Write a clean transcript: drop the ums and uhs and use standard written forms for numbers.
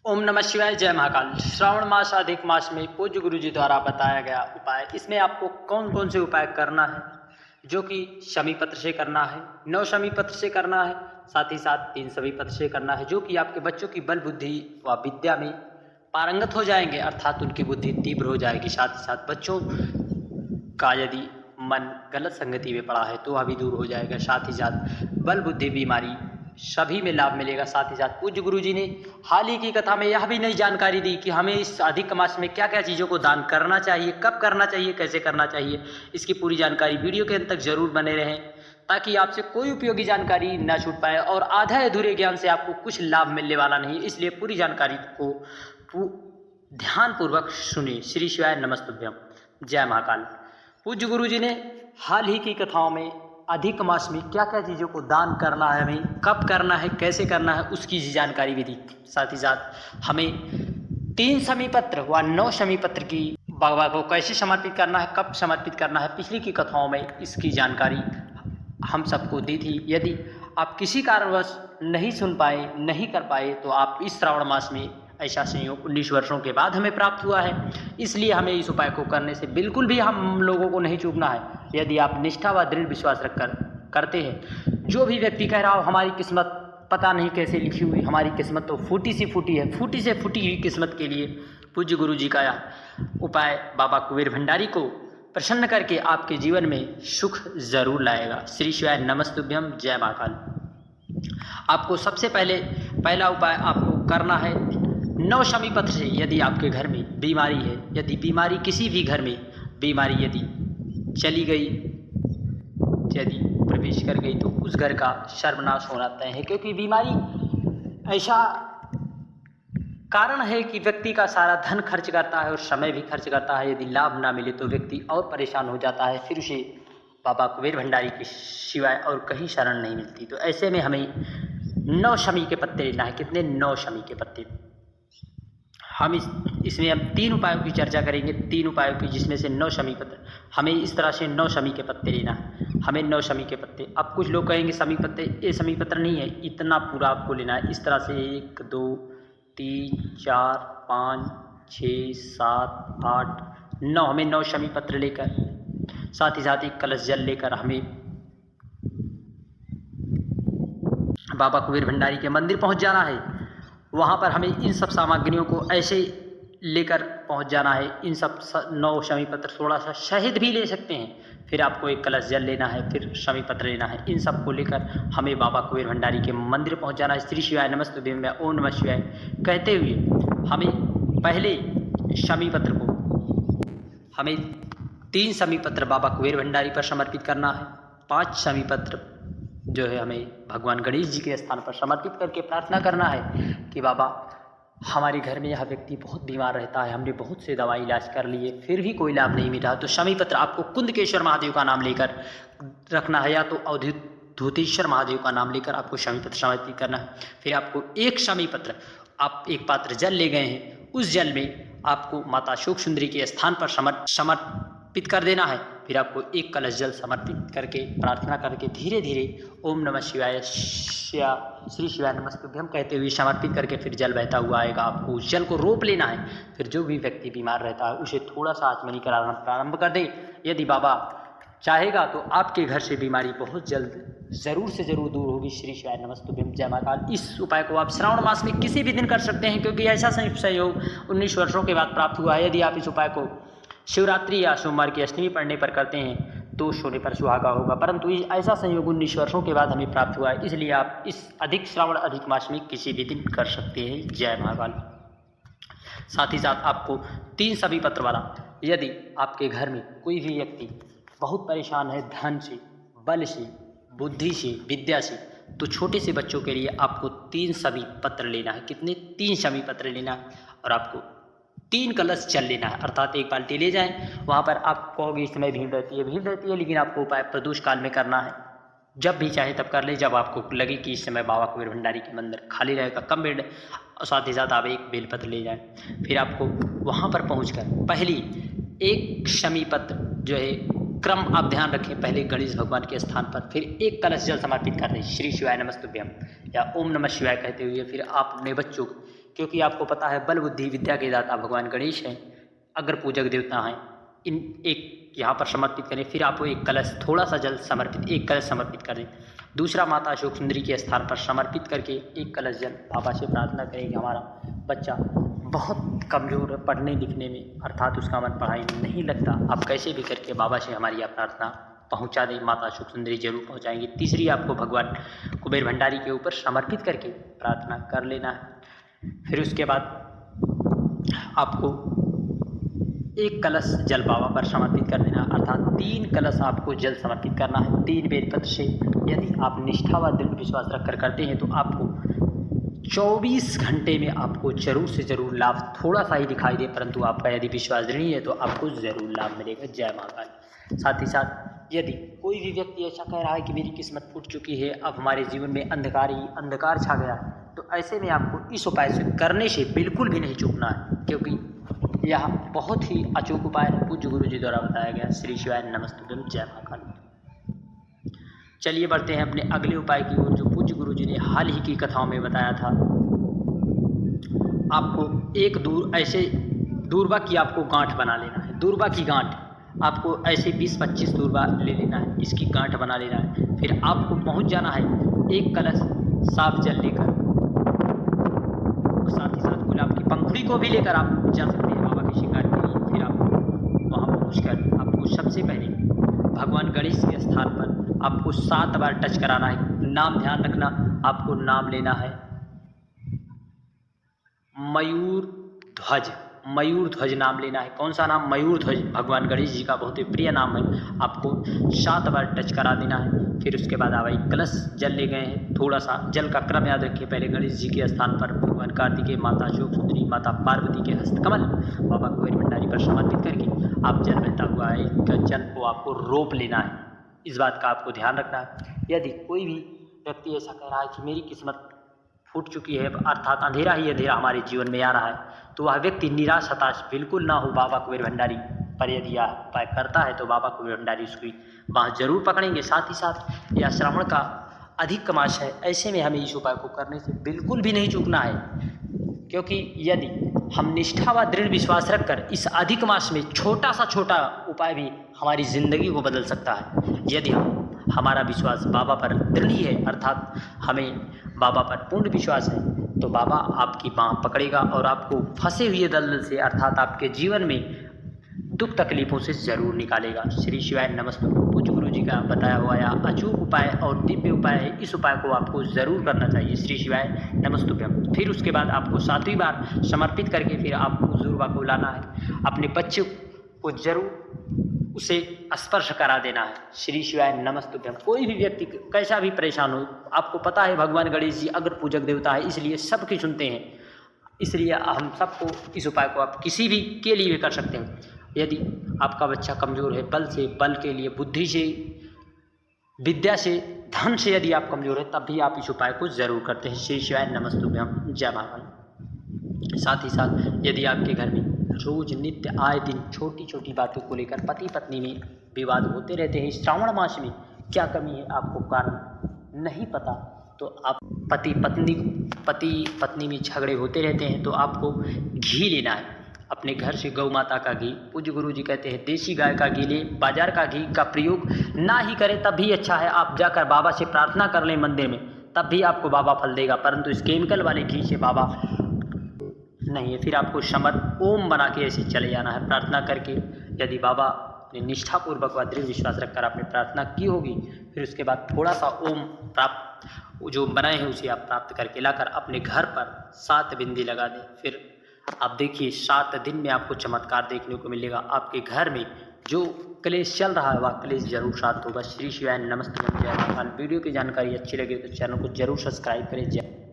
ओम नमः शिवाय। जय महाकाल। श्रावण मास अधिक मास में पूज्य गुरु जी द्वारा बताया गया उपाय, इसमें आपको कौन कौन से उपाय करना है, जो कि शमी पत्र से करना है, 9 शमी पत्र से करना है, साथ ही साथ 3 शमी पत्र से करना है, जो कि आपके बच्चों की बल बुद्धि व विद्या में पारंगत हो जाएंगे, अर्थात उनकी बुद्धि तीव्र हो जाएगी। साथ ही साथ बच्चों का यदि मन गलत संगति में पड़ा है तो वह भी दूर हो जाएगा। साथ ही साथ बल बुद्धि बीमारी सभी में लाभ मिलेगा। साथ ही साथ पूज्य गुरु जी ने हाल ही की कथा में यह भी नई जानकारी दी कि हमें इस अधिक मास में क्या क्या चीज़ों को दान करना चाहिए, कब करना चाहिए, कैसे करना चाहिए। इसकी पूरी जानकारी वीडियो के अंत तक जरूर बने रहें, ताकि आपसे कोई उपयोगी जानकारी न छूट पाए और आधा अधूरे ज्ञान से आपको कुछ लाभ मिलने वाला नहीं। इसलिए पूरी जानकारी को ध्यानपूर्वक सुनिए। श्री शिवाय नमस्तुभ्यम। जय महाकाल। पूज्य गुरु जी ने हाल ही की कथाओं में अधिक मास में क्या क्या चीज़ों को दान करना है, हमें कब करना है, कैसे करना है, उसकी जानकारी भी दी। साथ ही साथ हमें 3 शमी पत्र व 9 शमी पत्र की बाबा को कैसे समर्पित करना है, कब समर्पित करना है, पिछली की कथाओं में इसकी जानकारी हम सबको दी थी। यदि आप किसी कारणवश नहीं सुन पाए, नहीं कर पाए, तो आप इस श्रावण मास में ऐसा संयोग 19 वर्षों के बाद हमें प्राप्त हुआ है, इसलिए हमें इस उपाय को करने से बिल्कुल भी हम लोगों को नहीं चूकना है। यदि आप निष्ठा व दृढ़ विश्वास रखकर करते हैं, जो भी व्यक्ति कह रहा हो हमारी किस्मत पता नहीं कैसे लिखी हुई, हमारी किस्मत तो फूटी सी फूटी है, फूटी से फूटी हुई किस्मत के लिए पूज्य गुरु जी का यह उपाय बाबा कुबेर भंडारी को प्रसन्न करके आपके जीवन में सुख जरूर लाएगा। श्री शिवाय नमस्तुभ्यम। जय महाकाल। आपको सबसे पहला उपाय आपको करना है 9 शमी पत्र से। यदि आपके घर में बीमारी है, यदि बीमारी किसी भी घर में बीमारी यदि चली गई, यदि प्रवेश कर गई, तो उस घर का सर्वनाश होना तय है। क्योंकि बीमारी ऐसा कारण है कि व्यक्ति का सारा धन खर्च करता है और समय भी खर्च करता है। यदि लाभ ना मिले तो व्यक्ति और परेशान हो जाता है, फिर उसे बाबा कुबेर भंडारी के सिवाय और कहीं शरण नहीं मिलती। तो ऐसे में हमें 9 शमी के पत्ते लेना है। कितने? 9 शमी के पत्ते। हम इसमें हम 3 उपायों की चर्चा करेंगे, 3 उपायों की, जिसमें से 9 शमी पत्र। हमें इस तरह से 9 शमी के पत्ते लेना है। हमें 9 शमी के पत्ते। अब कुछ लोग कहेंगे शमी पत्ते, ये शमी पत्र नहीं है, इतना पूरा आपको लेना है। इस तरह से 1 2 3 4 5 6 7 8 9, हमें 9 शमी पत्र लेकर, साथ ही साथ एक कलश जल लेकर हमें बाबा कुबेर भंडारी के मंदिर पहुंच जाना है। वहाँ पर हमें इन सब सामग्रियों को ऐसे लेकर पहुँच जाना है। इन सब 9 शमी पत्र, थोड़ा सा शहद भी ले सकते हैं। फिर आपको एक कलश जल लेना है, फिर शमी पत्र लेना है। इन सब को लेकर हमें बाबा कुबेर भंडारी के मंदिर पहुँच जाना है। श्री शिवाय नमस्तुभ्यम में ओम नमः शिवाय कहते हुए हमें पहले शमी पत्र को, हमें 3 शमी पत्र बाबा कुबेर भंडारी पर समर्पित करना है। 5 शमी पत्र जो है हमें भगवान गणेश जी के स्थान पर समर्पित करके प्रार्थना करना है कि बाबा हमारे घर में यह व्यक्ति बहुत बीमार रहता है, हमने बहुत से दवाई इलाज कर लिए, फिर भी कोई लाभ नहीं मिला। तो शमी पत्र आपको कुंदकेश्वर महादेव का नाम लेकर रखना है, या तो अवधूतेश्वर महादेव का नाम लेकर आपको शमी पत्र समर्पित करना है। फिर आपको 1 शमी पत्र, आप एक पात्र जल ले गए हैं, उस जल में आपको माता शोक सुंदरी के स्थान पर समर्पित कर देना है। फिर आपको 1 कलश जल समर्पित करके प्रार्थना करके धीरे धीरे ओम नमः शिवाय श्री शिवाय नमस्तुभ्यम कहते हुए समर्पित करके फिर जल बहता हुआ आएगा। आपको उस जल को रोप लेना है। फिर जो भी व्यक्ति बीमार रहता है उसे थोड़ा सा आचमनी कराना प्रारंभ कर दे। यदि बाबा चाहेगा तो आपके घर से बीमारी बहुत जल्द ज़रूर से ज़रूर दूर होगी। श्री शिवाय नमस्तुभ्यम। जय महाकाल। इस उपाय को आप श्रावण मास में किसी भी दिन कर सकते हैं, क्योंकि ऐसा संयोग 19 वर्षों के बाद प्राप्त हुआ है। यदि आप इस उपाय को शिवरात्रि या सोमवार की अष्टमी पढ़ने पर करते हैं, दोष होने पर सुहागा होगा, परंतु ऐसा संयोग 19 वर्षों के बाद हमें प्राप्त हुआ है, इसलिए आप इस श्रावण अधिक मास में किसी भी दिन कर सकते हैं। जय महाकाल। साथ ही साथ आपको 3 शमी पत्र वाला, यदि आपके घर में कोई भी व्यक्ति बहुत परेशान है धन से, बल से, बुद्धि से, विद्या से, तो छोटे से बच्चों के लिए आपको 3 शमी पत्र लेना है। कितने? 3 शमी पत्र लेना है। और आपको 3 कलश जल लेना है, अर्थात 1 बाल्टी ले जाएं। वहाँ पर आप कहोगे इस समय भीड़ रहती है, लेकिन आपको उपाय प्रदोष काल में करना है। जब भी चाहे तब कर ले, जब आपको लगे कि इस समय बाबा कुबेर भंडारी के मंदिर खाली रहेगा, कम भीड़, और साथ ही साथ आप 1 बेलपत्र ले जाएं। फिर आपको वहाँ पर पहुँचकर पहली 1 शमी पत्र जो है, क्रम आप ध्यान रखें, पहले गणेश भगवान के स्थान पर, फिर 1 कलश जल समर्पित कर दें। श्री शिवाय नमस्तुभ्यम या ओम नमः शिवाय कहते हुए फिर आप अपने बच्चों क्योंकि आपको पता है बल बुद्धि विद्या के दाता भगवान गणेश हैं, अगर पूजक देवता हैं। इन एक यहाँ पर समर्पित करें, फिर आपको एक कलश, थोड़ा सा जल समर्पित, एक कलश समर्पित कर दें। दूसरा माता अशोक सुंदरी के स्थान पर समर्पित करके एक कलश जल बाबा से प्रार्थना करें कि हमारा बच्चा बहुत कमज़ोर है पढ़ने लिखने में, अर्थात उसका मन पढ़ाई में नहीं लगता, आप कैसे भी करके बाबा से हमारी यह प्रार्थना पहुंचा दें। माता अशोक सुंदरी जरूर पहुंचाएंगी। तीसरी, आपको भगवान कुबेर भंडारी के ऊपर समर्पित करके प्रार्थना कर लेना है। फिर उसके बाद आपको एक कलश जल बाबा पर समर्पित कर देना, अर्थात 3 कलश आपको जल समर्पित करना है 3 बेलपत्र से। यदि आप निष्ठा व दृढ़ विश्वास रखकर करते हैं तो आपको 24 घंटे में आपको जरूर से जरूर लाभ, थोड़ा सा ही दिखाई दे, परंतु आपका यदि विश्वास दृढ़ है तो आपको ज़रूर लाभ मिलेगा। जय महाकाल। साथ ही साथ यदि कोई भी व्यक्ति ऐसा कह रहा है कि मेरी किस्मत फूट चुकी है, अब हमारे जीवन में अंधकार ही अंधकार छा गया है, तो ऐसे में आपको इस उपाय से करने से बिल्कुल भी नहीं चूकना है, क्योंकि यह बहुत ही अचूक उपाय पूज्य गुरु जी द्वारा बताया गया। श्री शिवाय नमस्तुभ्यम। जय महाकाल। चलिए बढ़ते हैं अपने अगले उपाय की ओर, जो पूज्य गुरु जी ने हाल ही की कथाओं में बताया था। आपको एक ऐसे दूर्वा की आपको गांठ बना लेना है। दूर्वा की गांठ आपको ऐसे 20-25 दूर्वा ले लेना है, इसकी गांठ बना लेना है। फिर आपको पहुंच जाना है एक कलश साफ जल लेकर, साथ ही साथ गुलाब की पंखुड़ी को भी लेकर आप जा सकते हैं बाबा के शिकार के लिए। फिर आप वहाँ पहुँचकर आपको सबसे पहले भगवान गणेश के स्थान पर आपको 7 बार टच कराना है। नाम ध्यान रखना, आपको नाम लेना है मयूर ध्वज। मयूर ध्वज नाम लेना है। कौन सा नाम? मयूर ध्वज। भगवान गणेश जी का बहुत ही प्रिय नाम है। आपको 7 बार टच करा देना है। फिर उसके बाद आप एक कलश जल ले गए हैं, थोड़ा सा जल का क्रम याद रखिए। पहले गणेश जी के स्थान पर भगवान कार्तिकेय, माता अशोक सुंदरी, माता पार्वती के हस्तकमल बाबा कुबेर भंडारी पर समर्पित करके आप जल बहता हुआ है जल को आपको रोप लेना है। इस बात का आपको ध्यान रखना है। यदि कोई भी व्यक्ति ऐसा कह रहा है कि मेरी किस्मत फूट चुकी है, अर्थात अंधेरा ही अंधेरा हमारे जीवन में आ रहा है, तो वह व्यक्ति निराश हताश बिल्कुल ना हो। बाबा कुबेर भंडारी पर यदि यह उपाय करता है तो बाबा कुबेर भंडारी उसकी बाँह जरूर पकड़ेंगे। साथ ही साथ यह श्रावण का अधिक मास है, ऐसे में हमें इस उपाय को करने से बिल्कुल भी नहीं चूकना है, क्योंकि यदि हम निष्ठा व दृढ़ विश्वास रखकर इस अधिक मास में छोटा सा छोटा उपाय भी हमारी ज़िंदगी को बदल सकता है। यदि हमारा विश्वास बाबा पर दृढ़ है, अर्थात हमें बाबा पर पूर्ण विश्वास है, तो बाबा आपकी बाँह पकड़ेगा और आपको फंसे हुए दलदल से, अर्थात आपके जीवन में दुख तकलीफों से ज़रूर निकालेगा। श्री शिवाय नमस्तुभ्यम। पूज्य गुरु जी का बताया हुआ यह अचूक उपाय और दिव्य उपाय है, इस उपाय को आपको ज़रूर करना चाहिए। श्री शिवाय नमस्तुभ्यम। फिर उसके बाद आपको 7वीं बार समर्पित करके फिर आपको दूर्वा को लाना है। अपने बच्चे को जरूर उसे स्पर्श करा देना है। श्री शिवाय नमस्तुभ्यम। कोई भी व्यक्ति कैसा भी परेशान हो, आपको पता है भगवान गणेश जी अगर पूजक देवता है, इसलिए सबकी सुनते हैं, इसलिए हम सबको इस उपाय को आप किसी भी के लिए भी कर सकते हैं। यदि आपका बच्चा कमज़ोर है, बल से, बल के लिए, बुद्धि से, विद्या से, धन से यदि आप कमज़ोर है, तब भी आप इस उपाय को ज़रूर करते हैं। श्री शिवाय नमस्तुभ्यम। जय महाकाल। साथ ही साथ यदि आपके घर में रोज नित्य आए दिन छोटी छोटी बातों को लेकर पति पत्नी में विवाद होते रहते हैं, श्रावण मास में क्या कमी है आपको कारण नहीं पता, तो आप पति पत्नी में झगड़े होते रहते हैं, तो आपको घी लेना है। अपने घर से गौ माता का घी, पूज्य गुरु जी कहते हैं देसी गाय का घी ले, बाजार का घी का प्रयोग ना ही करें तब भी अच्छा है। आप जाकर बाबा से प्रार्थना कर लें मंदिर में, तब भी आपको बाबा फल देगा, परंतु इस केमिकल वाले घी से बाबा नहीं है। फिर आपको समर्थ ओम बना के ऐसे चले जाना है प्रार्थना करके। यदि बाबा ने निष्ठापूर्वक व दृढ़ विश्वास रखकर आपने प्रार्थना की होगी, फिर उसके बाद थोड़ा सा ओम प्राप्त जो बनाए हैं उसे आप प्राप्त करके लाकर अपने घर पर 7 बिंदी लगा दें। फिर आप देखिए 7 दिन में आपको चमत्कार देखने को मिलेगा। आपके घर में जो क्लेश चल रहा है वह क्लेश जरूर शांत होगा। श्री शिवाय नमस्ते। जय महाकाल। वीडियो की जानकारी अच्छी लगी तो चैनल को जरूर सब्सक्राइब करें। जय